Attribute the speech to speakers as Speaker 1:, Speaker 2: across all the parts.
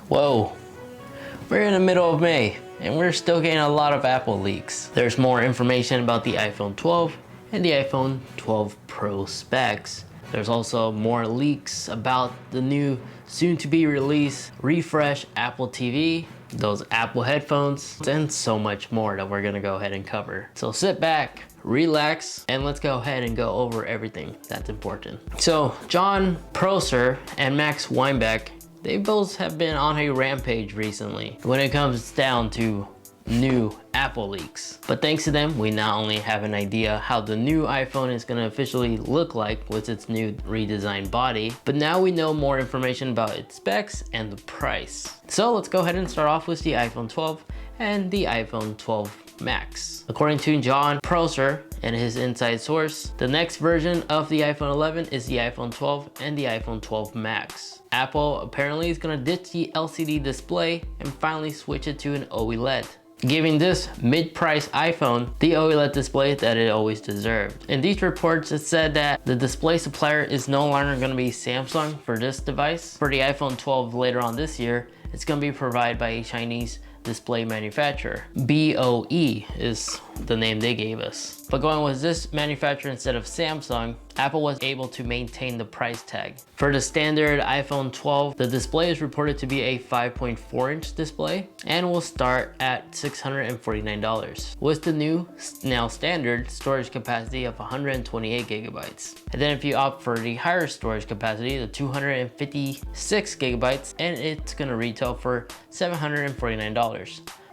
Speaker 1: Whoa, we're in the middle of May and we're still getting a lot of Apple leaks. There's more information about the iPhone 12 and the iPhone 12 Pro specs. There's also more leaks about the new soon to be released refresh Apple TV, those Apple headphones, and so much more that we're gonna go ahead and cover. So sit back, relax, and let's go ahead and go over everything that's important. So John Prosser and Max Weinbach, they both have been on a rampage recently when it comes down to new Apple leaks. But thanks to them, we not only have an idea how the new iPhone is going to officially look like with its new redesigned body, but now we know more information about its specs and the price. So let's go ahead and start off with the iPhone 12 and the iPhone 12 Max. According to John Prosser and his inside source, the next version of the iPhone 11 is the iPhone 12 and the iPhone 12 Max. Apple apparently is going to ditch the LCD display and finally switch it to an OLED, giving this mid-price iPhone the OLED display that it always deserved. In these reports, it said that the display supplier is no longer going to be Samsung for this device. For the iPhone 12 later on this year, it's going to be provided by a Chinese display manufacturer. BOE is the name they gave us. But going with this manufacturer instead of Samsung, Apple was able to maintain the price tag. For the standard iPhone 12, the display is reported to be a 5.4-inch display and will start at $649 with the new, now standard, storage capacity of 128 gigabytes. And then if you opt for the higher storage capacity, the 256 gigabytes, and it's gonna retail for $749.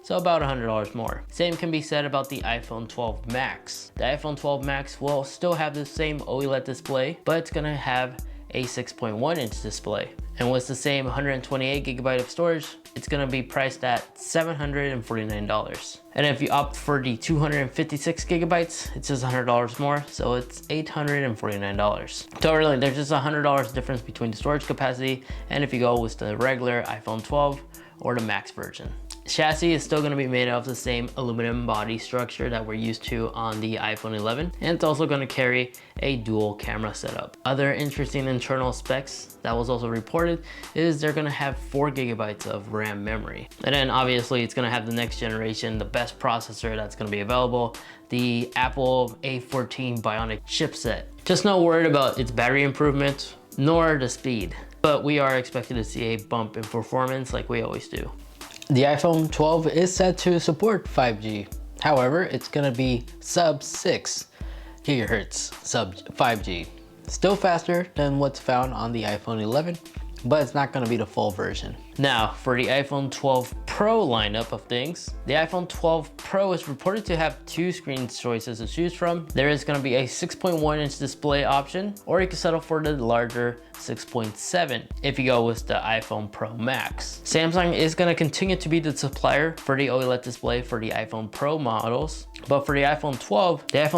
Speaker 1: So about $100 more. Same can be said about the iPhone 12 Max. The iPhone 12 Max will still have the same OLED display, but it's gonna have a 6.1-inch display. And with the same 128 gigabyte of storage, it's gonna be priced at $749. And if you opt for the 256 gigabytes, it's just $100 more, so it's $849. So really, there's just $100 difference between the storage capacity and if you go with the regular iPhone 12 or the Max version. Chassis is still going to be made of the same aluminum body structure that we're used to on the iPhone 11, and it's also going to carry a dual camera setup. Other interesting internal specs that was also reported is they're going to have 4 gigabytes of RAM memory. And then obviously it's going to have the next generation, the best processor that's going to be available, the Apple A14 Bionic chipset. Just not worried about its battery improvement nor the speed, but we are expected to see a bump in performance like we always do. The iPhone 12 is set to support 5G. However, it's gonna be sub 6 gigahertz, sub 5G. Still faster than what's found on the iPhone 11, but it's not gonna be the full version. Now, for the iPhone 12 Pro lineup of things, the iPhone 12 Pro is reported to have 2 screen choices to choose from. There is going to be a 6.1-inch display option, or you can settle for the larger 6.7 if you go with the iPhone Pro Max. Samsung is going to continue to be the supplier for the OLED display for the iPhone Pro models, but for the iPhone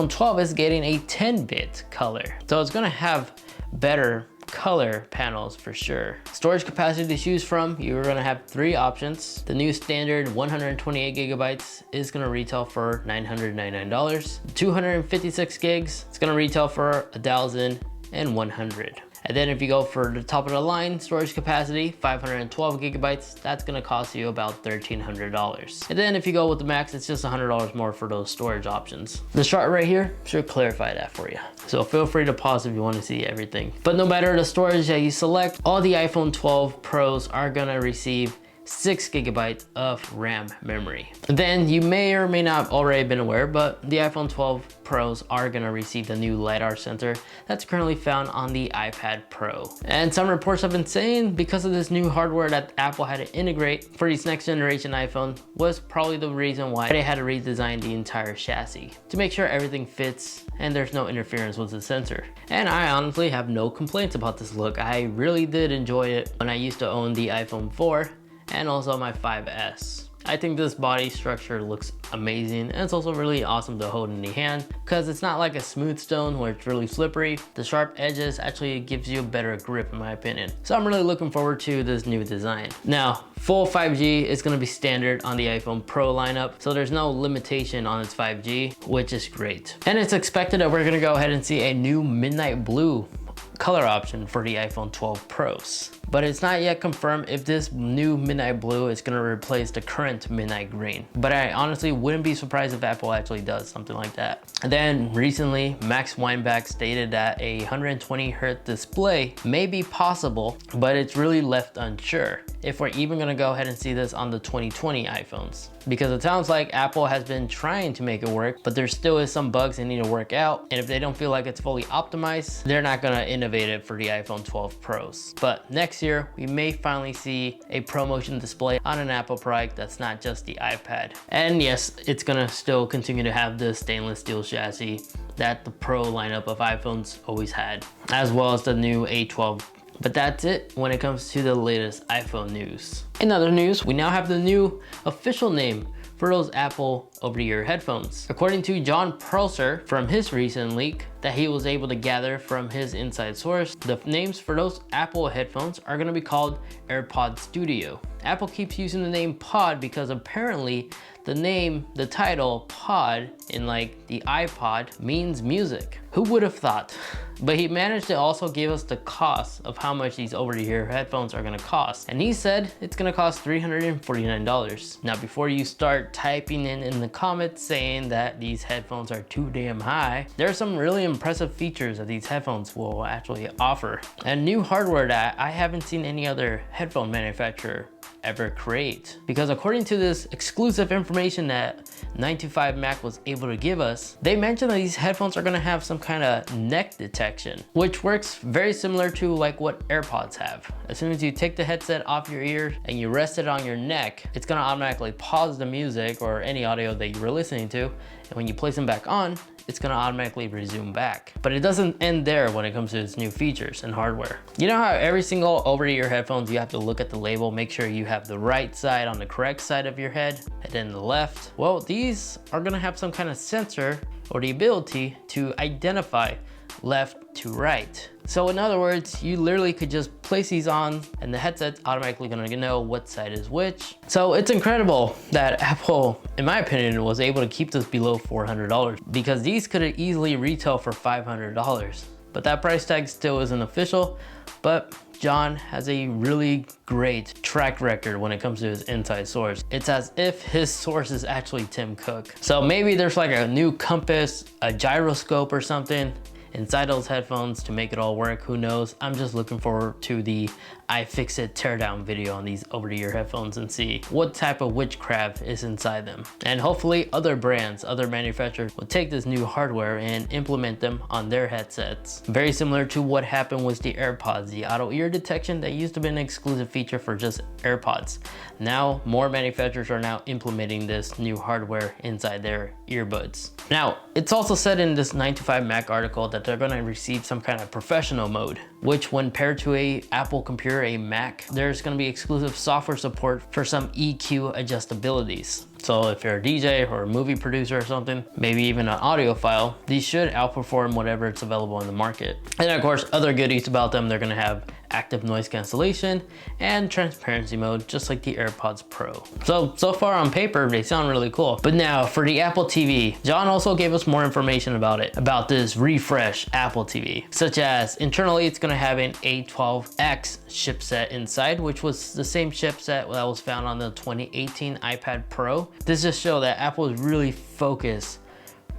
Speaker 1: 12 is getting a 10-bit color. So it's going to have better color panels for sure. Storage capacity to choose from, you're gonna have 3 options. The new standard 128 gigabytes is gonna retail for $999. 256 gigs, it's gonna retail for $1,100. And then if you go for the top of the line storage capacity, 512 gigabytes, that's gonna cost you about $1,300. And then if you go with the Max, it's just $100 more for those storage options. The chart right here should clarify that for you. So feel free to pause if you wanna see everything. But no matter the storage that you select, all the iPhone 12 Pros are gonna receive 6 gigabytes of RAM memory. Then you may or may not have already been aware, but the iPhone 12 Pros are gonna receive the new LiDAR sensor that's currently found on the iPad Pro. And some reports have been saying because of this new hardware that Apple had to integrate for these next generation iPhone was probably the reason why they had to redesign the entire chassis to make sure everything fits and there's no interference with the sensor. And I honestly have no complaints about this look. I really did enjoy it when I used to own the iPhone 4 and also my 5S. I think this body structure looks amazing, and it's also really awesome to hold in the hand because it's not like a smooth stone where it's really slippery. The sharp edges actually gives you a better grip in my opinion. So I'm really looking forward to this new design. Now, full 5G is going to be standard on the iPhone Pro lineup, so there's no limitation on its 5G, which is great. And it's expected that we're going to go ahead and see a new midnight blue color option for the iPhone 12 Pros. but it's not yet confirmed if this new midnight blue is going to replace the current midnight green. But I honestly wouldn't be surprised if Apple actually does something like that. And then recently, Max Weinbach stated that a 120Hz display may be possible, but it's really left unsure if we're even going to go ahead and see this on the 2020 iPhones. Because it sounds like Apple has been trying to make it work, but there still is some bugs they need to work out. And if they don't feel like it's fully optimized, they're not gonna innovate it for the iPhone 12 Pros. But next year, we may finally see a ProMotion display on an Apple product that's not just the iPad. And yes, it's gonna still continue to have the stainless steel chassis that the Pro lineup of iPhones always had, as well as the new A12. But that's it when it comes to the latest iPhone news. In other news, we now have the new official name for those Apple over-the-ear headphones. According to John Prosser from his recent leak that he was able to gather from his inside source, the names for those Apple headphones are going to be called Airpods Studio. Apple keeps using the name Pod because apparently the title Pod in like the iPod means music. Who would have thought? But he managed to also give us the cost of how much these over-the-ear headphones are gonna cost. And he said it's gonna cost $349. Now, before you start typing in the comments saying that these headphones are too damn high, there are some really impressive features that these headphones will actually offer. And new hardware that I haven't seen any other headphone manufacturer ever create. Because according to this exclusive information that 9to5Mac was able to give us, they mentioned that these headphones are gonna have some kind of neck detection, which works very similar to like what AirPods have. As soon as you take the headset off your ear and you rest it on your neck, it's gonna automatically pause the music or any audio that you were listening to. And when you place them back on, it's gonna automatically resume back. But it doesn't end there when it comes to its new features and hardware. You know how every single over-the-ear headphones, you have to look at the label, make sure you have the right side on the correct side of your head, and then the left? Well, these are gonna have some kind of sensor or the ability to identify left to right. So in other words, you literally could just place these on and the headset's automatically gonna know what side is which. So it's incredible that Apple, in my opinion, was able to keep this below $400 because these could easily retail for $500. But that price tag still isn't official, but John has a really great track record when it comes to his inside source. It's as if his source is actually Tim Cook. So maybe there's like a new compass, a gyroscope or something inside those headphones to make it all work. Who knows? I'm just looking forward to the iFixit teardown video on these over-the-ear headphones and see what type of witchcraft is inside them. And hopefully other brands, other manufacturers will take this new hardware and implement them on their headsets. Very similar to what happened with the AirPods, the auto ear detection that used to be an exclusive feature for just AirPods. Now more manufacturers are now implementing this new hardware inside their earbuds. Now, it's also said in this 9to5Mac article that they're gonna receive some kind of professional mode, which when paired to a Apple computer, a Mac, there's gonna be exclusive software support for some EQ adjustabilities. So if you're a DJ or a movie producer or something, maybe even an audiophile, these should outperform whatever it's available in the market. And of course, other goodies about them, they're gonna have active noise cancellation and transparency mode, just like the AirPods Pro. So far on paper, they sound really cool. But now for the Apple TV, John also gave us more information about this refresh Apple TV, such as internally, it's gonna have an A12X chipset inside, which was the same chipset that was found on the 2018 iPad Pro. This just shows that Apple is really focused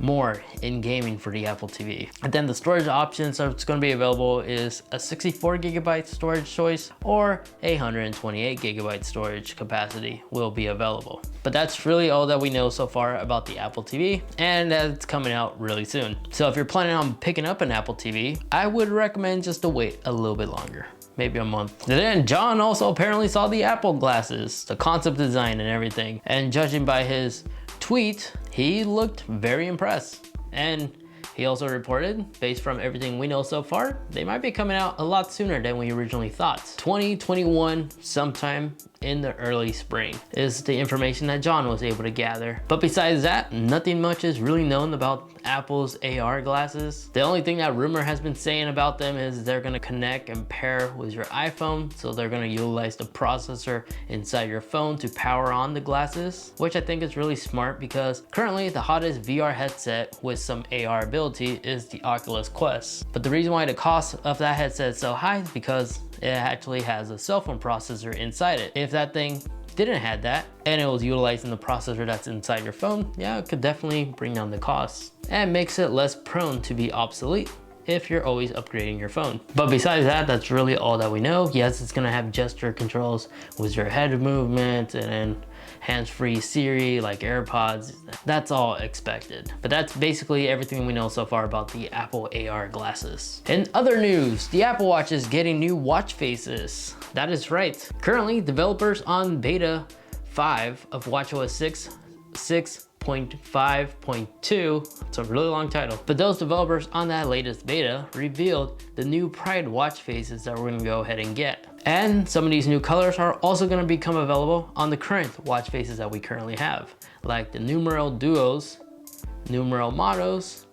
Speaker 1: more in gaming for the Apple TV. And then the storage options that's going to be available is a 64GB storage choice or a 128GB storage capacity will be available. But that's really all that we know so far about the Apple TV, and that's coming out really soon. So if you're planning on picking up an Apple TV, I would recommend just to wait a little bit longer. Maybe a month. And then John also apparently saw the Apple glasses, the concept design and everything. And judging by his tweet, he looked very impressed. And he also reported, based from everything we know so far, they might be coming out a lot sooner than we originally thought. 2021, sometime in the early spring, is the information that John was able to gather. But besides that, nothing much is really known about Apple's AR glasses. The only thing that rumor has been saying about them is they're gonna connect and pair with your iPhone. So they're gonna utilize the processor inside your phone to power on the glasses, which I think is really smart because currently the hottest VR headset with some AR ability is the Oculus Quest. But the reason why the cost of that headset is so high is because it actually has a cell phone processor inside it. If that thing didn't have that and it was utilizing the processor that's inside your phone, yeah, it could definitely bring down the costs and makes it less prone to be obsolete if you're always upgrading your phone. But besides that, that's really all that we know. Yes, it's gonna have gesture controls with your head movement and then hands-free Siri like Airpods. That's all expected. But that's basically everything we know so far about the Apple AR glasses. In other news, the Apple Watch is getting new watch faces. That is right. Currently, developers on beta 5 of watchOS 6.5.2, it's a really long title, but those developers on that latest beta revealed the new Pride watch faces that we're gonna go ahead and get. And some of these new colors are also gonna become available on the current watch faces that we currently have, like the numeral duos, numeral mottos,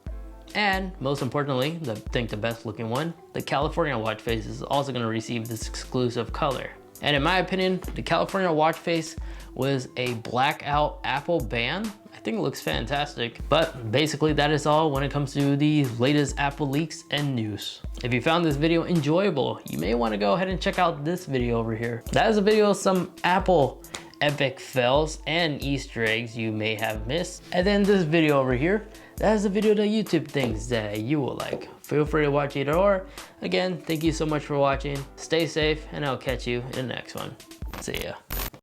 Speaker 1: and most importantly, I think the best looking one, the California watch face is also gonna receive this exclusive color. And in my opinion, the California watch face was a blackout Apple band. I think it looks fantastic. But basically that is all when it comes to the latest Apple leaks and news. If you found this video enjoyable, you may want to go ahead and check out this video over here. That is a video of some Apple epic fails and Easter eggs you may have missed. And then this video over here, that is a video of YouTube things that you will like. Feel free to watch either or. Again, thank you so much for watching. Stay safe and I'll catch you in the next one. See ya.